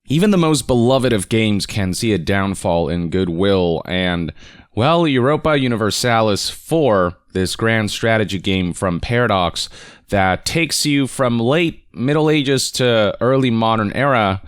Even the most beloved of games can see a downfall in goodwill, and, well, Europa Universalis 4, this grand strategy game from Paradox that takes you from late Middle Ages to early modern era,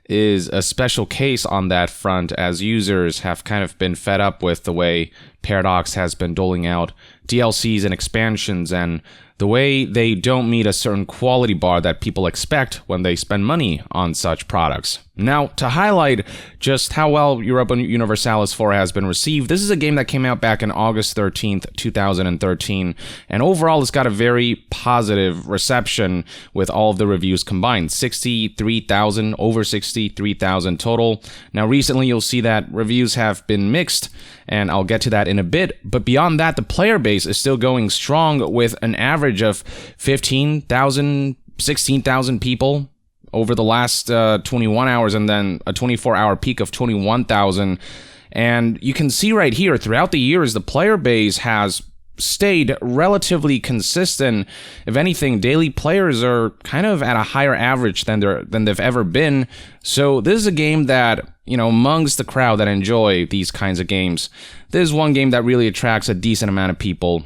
is a special case on that front, as users have kind of been fed up with the way Paradox has been doling out DLCs and expansions, and the way they don't meet a certain quality bar that people expect when they spend money on such products. Now, to highlight just how well Europa Universalis 4 has been received, this is a game that came out back on August 13th, 2013, and overall it's got a very positive reception with all of the reviews combined. 63,000, over 63,000 total. Now, recently you'll see that reviews have been mixed, and I'll get to that in a bit, but beyond that, the player base is still going strong with an average of 15,000, 16,000 people over the last 21 hours, and then a 24-hour peak of 21,000. And you can see right here, throughout the years, the player base has stayed relatively consistent. If anything, daily players are kind of at a higher average than they've ever been. So this is a game that, amongst the crowd that enjoy these kinds of games, this is one game that really attracts a decent amount of people.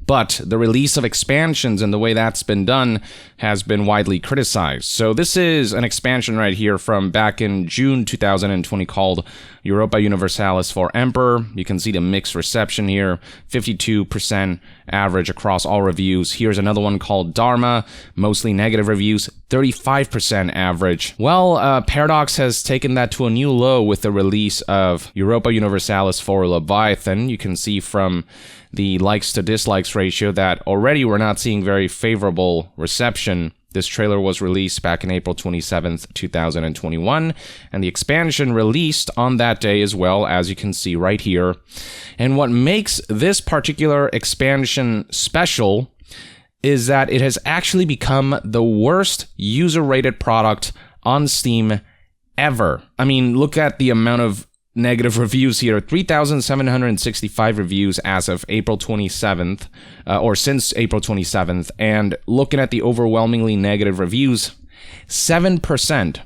But the release of expansions and the way that's been done has been widely criticized. So this is an expansion right here from back in June 2020 called Europa Universalis for Emperor. You can see the mixed reception here, 52% average across all reviews. Here's another one called Dharma, mostly negative reviews, 35% average. Well, Paradox has taken that to a new low with the release of Europa Universalis for Leviathan. You can see from the likes to dislikes ratio that already we're not seeing very favorable reception. This trailer was released back in April 27th, 2021, and the expansion released on that day as well, as you can see right here. And what makes this particular expansion special is that it has actually become the worst user-rated product on Steam ever. I mean, look at the amount of negative reviews here, 3,765 reviews as of April 27th, or since April 27th, and looking at the overwhelmingly negative reviews, 7%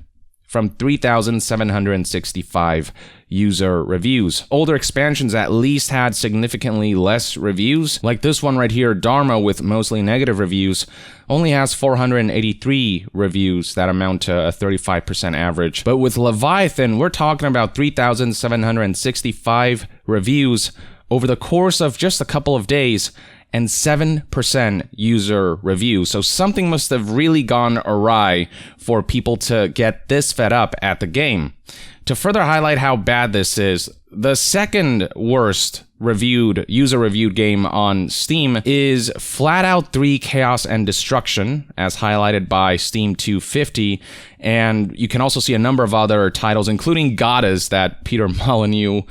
from 3,765 user reviews. Older expansions at least had significantly less reviews, like this one right here, Dharma, with mostly negative reviews, only has 483 reviews that amount to a 35% average. But with Leviathan, we're talking about 3,765 reviews over the course of just a couple of days, and 7% user reviews. So something must have really gone awry for people to get this fed up at the game. To further highlight how bad this is, the second worst user-reviewed game on Steam is Flat Out 3 Chaos and Destruction, as highlighted by Steam 250, and you can also see a number of other titles, including Goddess, that Peter Molyneux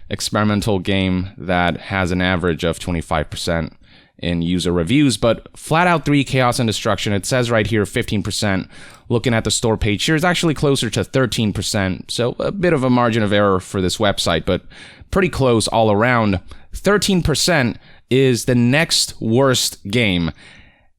experimental game that has an average of 25% in user reviews. But Flat Out 3 Chaos and Destruction, it says right here 15%. Looking at the store page here, is actually closer to 13%, so a bit of a margin of error for this website, but pretty close all around. 13% is the next worst game,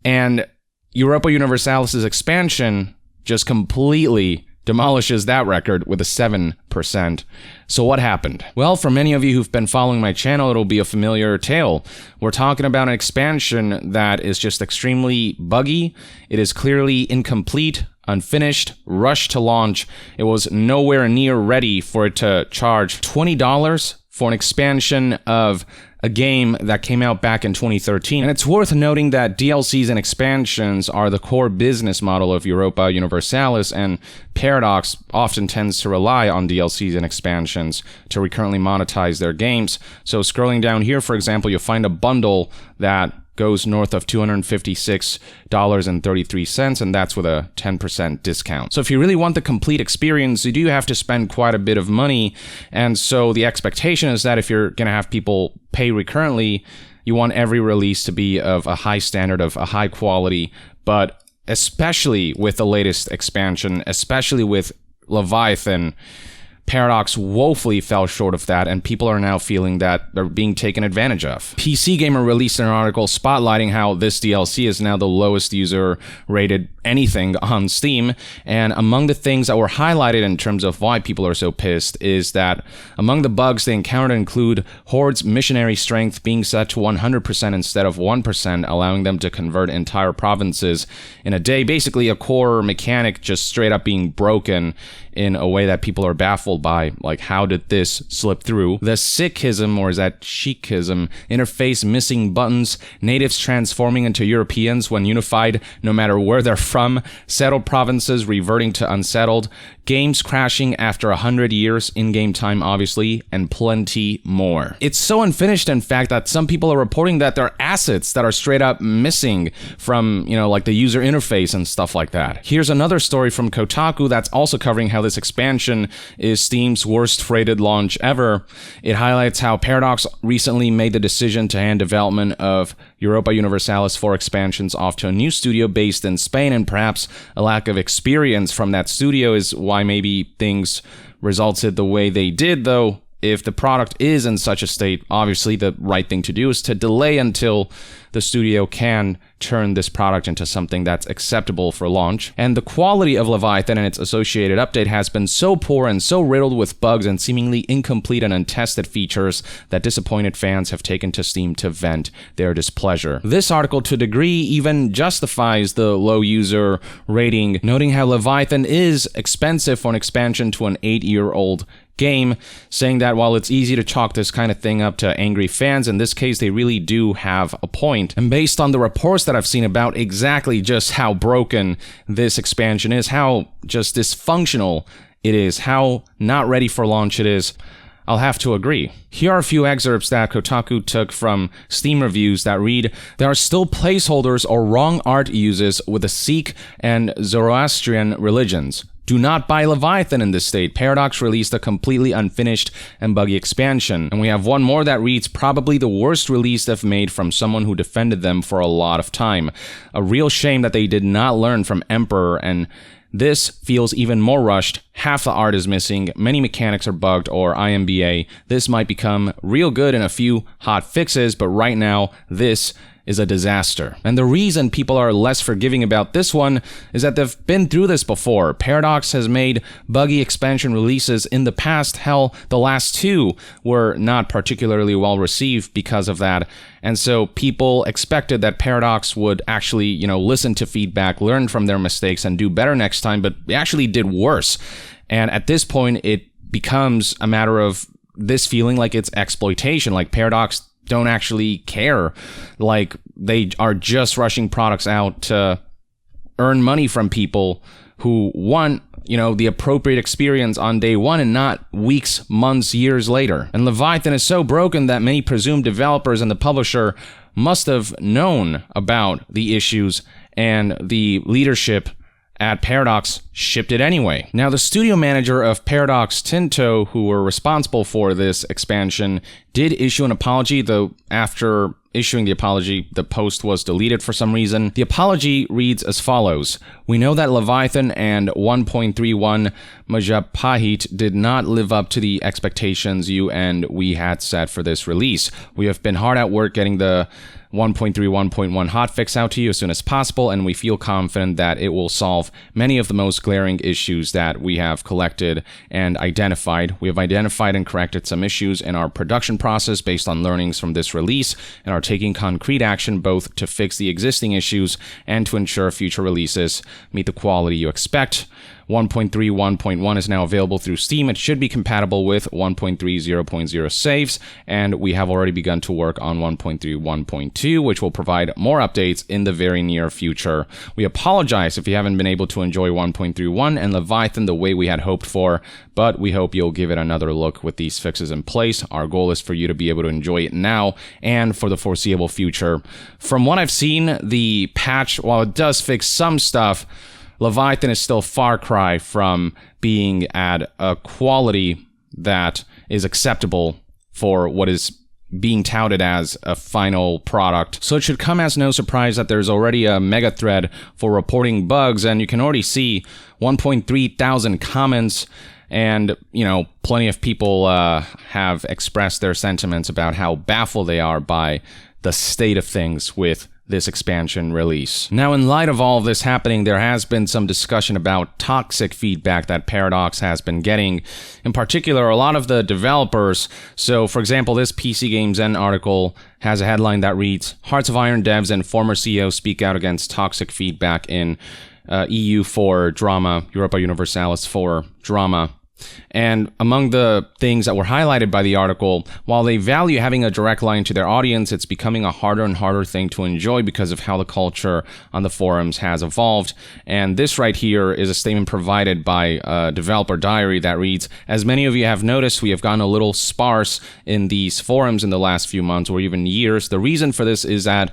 and Europa Universalis' expansion just completely demolishes that record with a 7%. So what happened? Well, for many of you who've been following my channel, it'll be a familiar tale. We're talking about an expansion that is just extremely buggy. It is clearly incomplete, unfinished, rushed to launch. It was nowhere near ready for it to charge $20 for an expansion of a game that came out back in 2013. And it's worth noting that DLCs and expansions are the core business model of Europa Universalis, and Paradox often tends to rely on DLCs and expansions to recurrently monetize their games. So scrolling down here, for example, you'll find a bundle that goes north of $256.33, and that's with a 10% discount. So if you really want the complete experience, you do have to spend quite a bit of money, and so the expectation is that if you're going to have people pay recurrently, you want every release to be of a high standard, of a high quality, but especially with the latest expansion, especially with Leviathan, Paradox woefully fell short of that, and people are now feeling that they're being taken advantage of. PC Gamer released an article spotlighting how this DLC is now the lowest user-rated anything on Steam, and among the things that were highlighted in terms of why people are so pissed is that among the bugs they encountered include Horde's missionary strength being set to 100% instead of 1%, allowing them to convert entire provinces in a day. Basically, a core mechanic just straight up being broken in a way that people are baffled by. Like, how did this slip through? The Sikhism, or is that Sikhism, interface missing buttons, natives transforming into Europeans when unified no matter where they're from, settled provinces reverting to unsettled, games crashing after 100 years, in-game time obviously, and plenty more. It's so unfinished, in fact, that some people are reporting that there are assets that are straight up missing from, like the user interface and stuff like that. Here's another story from Kotaku that's also covering how this expansion is Steam's worst rated launch ever. It highlights how Paradox recently made the decision to hand development of Europa Universalis 4 expansions off to a new studio based in Spain, and perhaps a lack of experience from that studio is why maybe things resulted the way they did, though. If the product is in such a state, obviously the right thing to do is to delay until the studio can turn this product into something that's acceptable for launch. And the quality of Leviathan and its associated update has been so poor and so riddled with bugs and seemingly incomplete and untested features that disappointed fans have taken to Steam to vent their displeasure. This article, to a degree, even justifies the low user rating, noting how Leviathan is expensive for an expansion to an 8-year-old game, saying that while it's easy to chalk this kind of thing up to angry fans, in this case they really do have a point. And based on the reports that I've seen about exactly just how broken this expansion is, how just dysfunctional it is, how not ready for launch it is, I'll have to agree. Here are a few excerpts that Kotaku took from Steam reviews that read, "There are still placeholders or wrong art uses with the Sikh and Zoroastrian religions. Do not buy Leviathan in this state. Paradox released a completely unfinished and buggy expansion." And we have one more that reads, "Probably the worst release they've made from someone who defended them for a lot of time. A real shame that they did not learn from Emperor, and this feels even more rushed. Half the art is missing, many mechanics are bugged or IMBA. This might become real good in a few hot fixes, but right now, this is a disaster." And the reason people are less forgiving about this one is that they've been through this before. Paradox has made buggy expansion releases in the past. Hell, the last two were not particularly well received because of that. And so people expected that Paradox would actually, listen to feedback, learn from their mistakes, and do better next time, but they actually did worse. And at this point, it becomes a matter of this feeling like it's exploitation, like Paradox don't actually care, like they are just rushing products out to earn money from people who want, the appropriate experience on day one and not weeks, months, years later. And Leviathan is so broken that many presumed developers and the publisher must have known about the issues, and the leadership at Paradox shipped it anyway. Now, the studio manager of Paradox, Tinto, who were responsible for this expansion, did issue an apology, though after issuing the apology, the post was deleted for some reason. The apology reads as follows: "We know that Leviathan and 1.31 Majapahit did not live up to the expectations you and we had set for this release. We have been hard at work getting the 1.31.1 hotfix out to you as soon as possible, and we feel confident that it will solve many of the most glaring issues that we have collected and identified. We have identified and corrected some issues in our production process based on learnings from this release, and are taking concrete action both to fix the existing issues and to ensure future releases meet the quality you expect. 1.31.1 is now available through Steam. It should be compatible with 1.30.0 saves, and we have already begun to work on 1.31.2, which will provide more updates in the very near future. We apologize if you haven't been able to enjoy 1.31 and Leviathan the way we had hoped for, but we hope you'll give it another look with these fixes in place. Our goal is for you to be able to enjoy it now and for the foreseeable future." From what I've seen, the patch, while it does fix some stuff, Leviathan is still a far cry from being at a quality that is acceptable for what is being touted as a final product. So it should come as no surprise that there's already a mega thread for reporting bugs, and you can already see 1.3 thousand comments, and, you know, plenty of people have expressed their sentiments about how baffled they are by the state of things with this expansion release. Now, in light of all of this happening, there has been some discussion about toxic feedback that Paradox has been getting. In particular, a lot of the developers. So, for example, this PC Games N article has a headline that reads, Hearts of Iron devs and former CEO speak out against toxic feedback in EU for drama, Europa Universalis for drama. And among the things that were highlighted by the article, while they value having a direct line to their audience, it's becoming a harder and harder thing to enjoy because of how the culture on the forums has evolved. And this right here is a statement provided by a developer diary that reads, as many of you have noticed, we have gotten a little sparse in these forums in the last few months or even years. The reason for this is that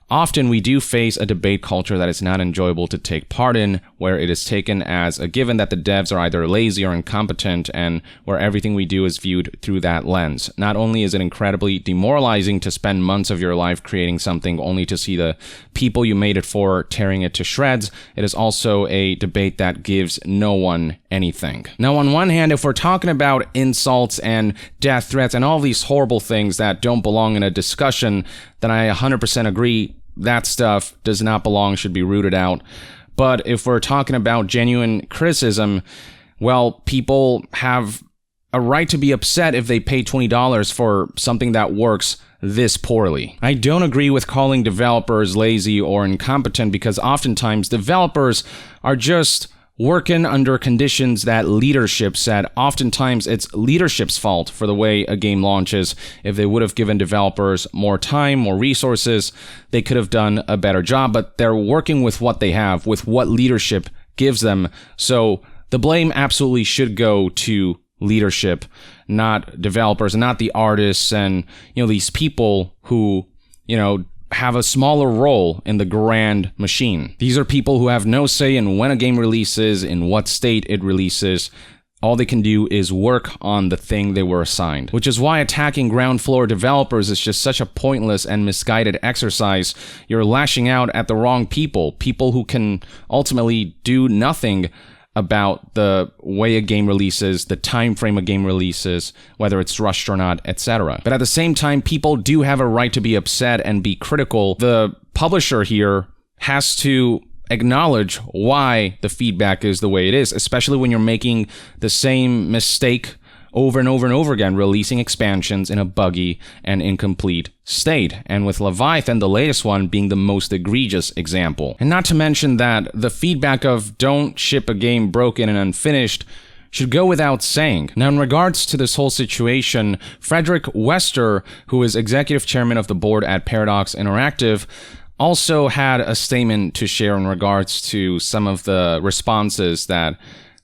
often we do face a debate culture that is not enjoyable to take part in, where it is taken as a given that the devs are either lazy or incompetent, and where everything we do is viewed through that lens. Not only is it incredibly demoralizing to spend months of your life creating something only to see the people you made it for tearing it to shreds, it is also a debate that gives no one anything. Now, on one hand, if we're talking about insults and death threats and all these horrible things that don't belong in a discussion, then I 100% agree that stuff does not belong, should be rooted out. But if we're talking about genuine criticism, well, people have a right to be upset if they pay $20 for something that works this poorly. I don't agree with calling developers lazy or incompetent, because oftentimes developers are just working under conditions that leadership set. Oftentimes it's leadership's fault for the way a game launches. If they would have given developers more time, more resources, they could have done a better job, but they're working with what they have, with what leadership gives them. So the blame absolutely should go to leadership, not developers, not the artists and, you know, these people who, you know, have a smaller role in the grand machine. These are people who have no say in when a game releases, in what state it releases. All they can do is work on the thing they were assigned, which is why attacking ground floor developers is just such a pointless and misguided exercise. You're lashing out at the wrong people who can ultimately do nothing about the way a game releases, the time frame a game releases, whether it's rushed or not, etc. But at the same time, people do have a right to be upset and be critical. The publisher here has to acknowledge why the feedback is the way it is, especially when you're making the same mistake over and over and over again, releasing expansions in a buggy and incomplete state. And with Leviathan, the latest one, being the most egregious example. And not to mention that the feedback of don't ship a game broken and unfinished should go without saying. Now, in regards to this whole situation, Frederick Wester, who is executive chairman of the board at Paradox Interactive, also had a statement to share in regards to some of the responses that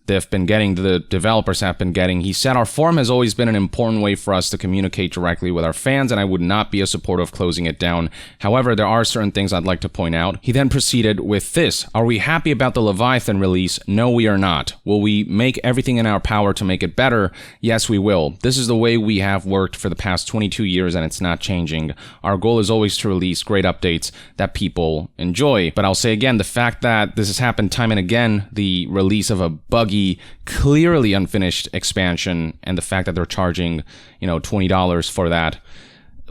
they've been getting, the developers have been getting. He said, our forum has always been an important way for us to communicate directly with our fans, and I would not be a supporter of closing it down. However, there are certain things I'd like to point out. He then proceeded with this. Are we happy about the Leviathan release? No, we are not. Will we make everything in our power to make it better? Yes, we will. This is the way we have worked for the past 22 years, and it's not changing. Our goal is always to release great updates that people enjoy. But I'll say again, the fact that this has happened time and again, the release of a buggy, clearly unfinished expansion, and the fact that they're charging, $20 for that.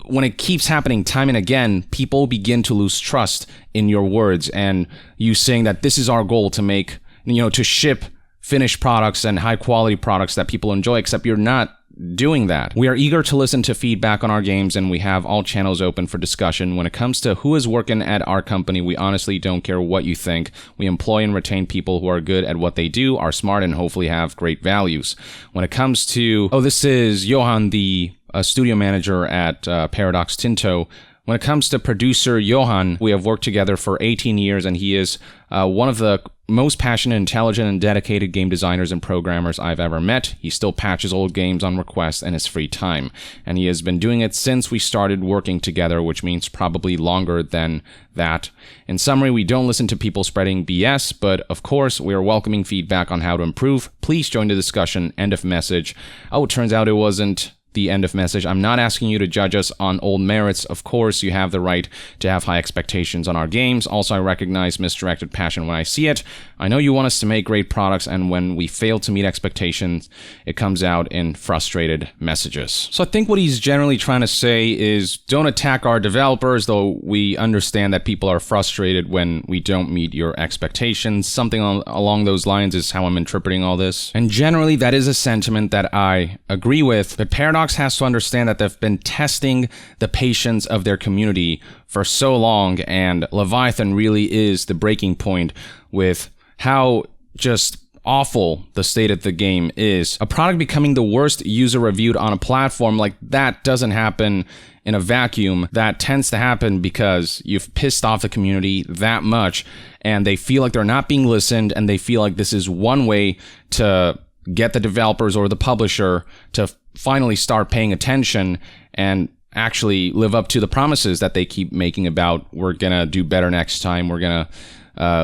When it keeps happening time and again, people begin to lose trust in your words and you saying that this is our goal to make, to ship finished products and high quality products that people enjoy, except you're not doing that. We are eager to listen to feedback on our games, and we have all channels open for discussion. When it comes to who is working at our company, we honestly don't care what you think. We employ and retain people who are good at what they do, are smart, and hopefully have great values. When it comes to, this is Johan, the studio manager at Paradox Tinto. When it comes to producer Johan, we have worked together for 18 years, and he is one of the most passionate, intelligent, and dedicated game designers and programmers I've ever met. He still patches old games on request in his free time, and he has been doing it since we started working together, which means probably longer than that. In summary, we don't listen to people spreading BS, but of course, we are welcoming feedback on how to improve. Please join the discussion. End of message. It turns out it wasn't the end of message. I'm not asking you to judge us on old merits. Of course, you have the right to have high expectations on our games. Also, I recognize misdirected passion when I see it. I know you want us to make great products, and when we fail to meet expectations, it comes out in frustrated messages. So I think what he's generally trying to say is don't attack our developers, though we understand that people are frustrated when we don't meet your expectations. Something along those lines is how I'm interpreting all this. And generally, that is a sentiment that I agree with, but Paradox has to understand that they've been testing the patience of their community for so long, and Leviathan really is the breaking point with how just awful the state of the game is. A product becoming the worst user reviewed on a platform like that doesn't happen in a vacuum. That tends to happen because you've pissed off the community that much, and they feel like they're not being listened, and they feel like this is one way to get the developers or the publisher to finally start paying attention and actually live up to the promises that they keep making about we're gonna do better next time, we're gonna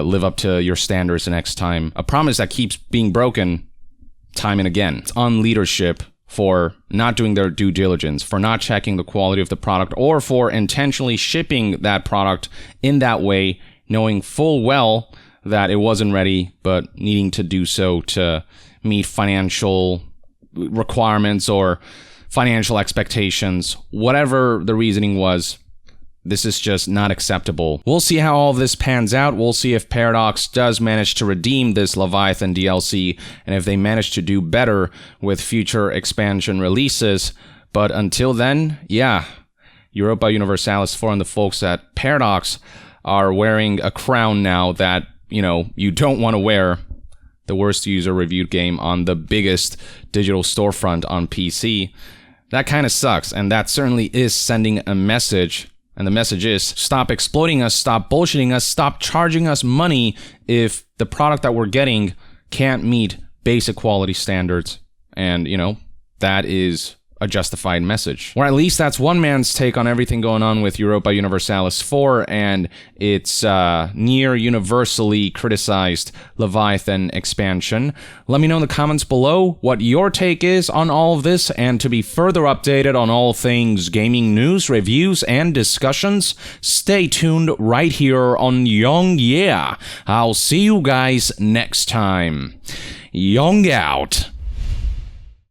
live up to your standards the next time. A promise that keeps being broken time and again. It's on leadership for not doing their due diligence, for not checking the quality of the product, or for intentionally shipping that product in that way, knowing full well that it wasn't ready, but needing to do so to meet financial requirements or financial expectations. Whatever the reasoning was, this is just not acceptable. We'll see how all this pans out. We'll see if Paradox does manage to redeem this Leviathan DLC, and if they manage to do better with future expansion releases. But until then, yeah, Europa Universalis 4 and the folks at Paradox are wearing a crown now that, you know, you don't want to wear. The worst user-reviewed game on the biggest digital storefront on PC. That kind of sucks, and that certainly is sending a message. And the message is, stop exploiting us, stop bullshitting us, stop charging us money if the product that we're getting can't meet basic quality standards. And, you know, that is a justified message. Or at least that's one man's take on everything going on with Europa Universalis 4 and its near universally criticized Leviathan expansion. Let me know in the comments below what your take is on all of this, and to be further updated on all things gaming news, reviews, and discussions, stay tuned right here on Young Yeah. I'll see you guys next time. Young out.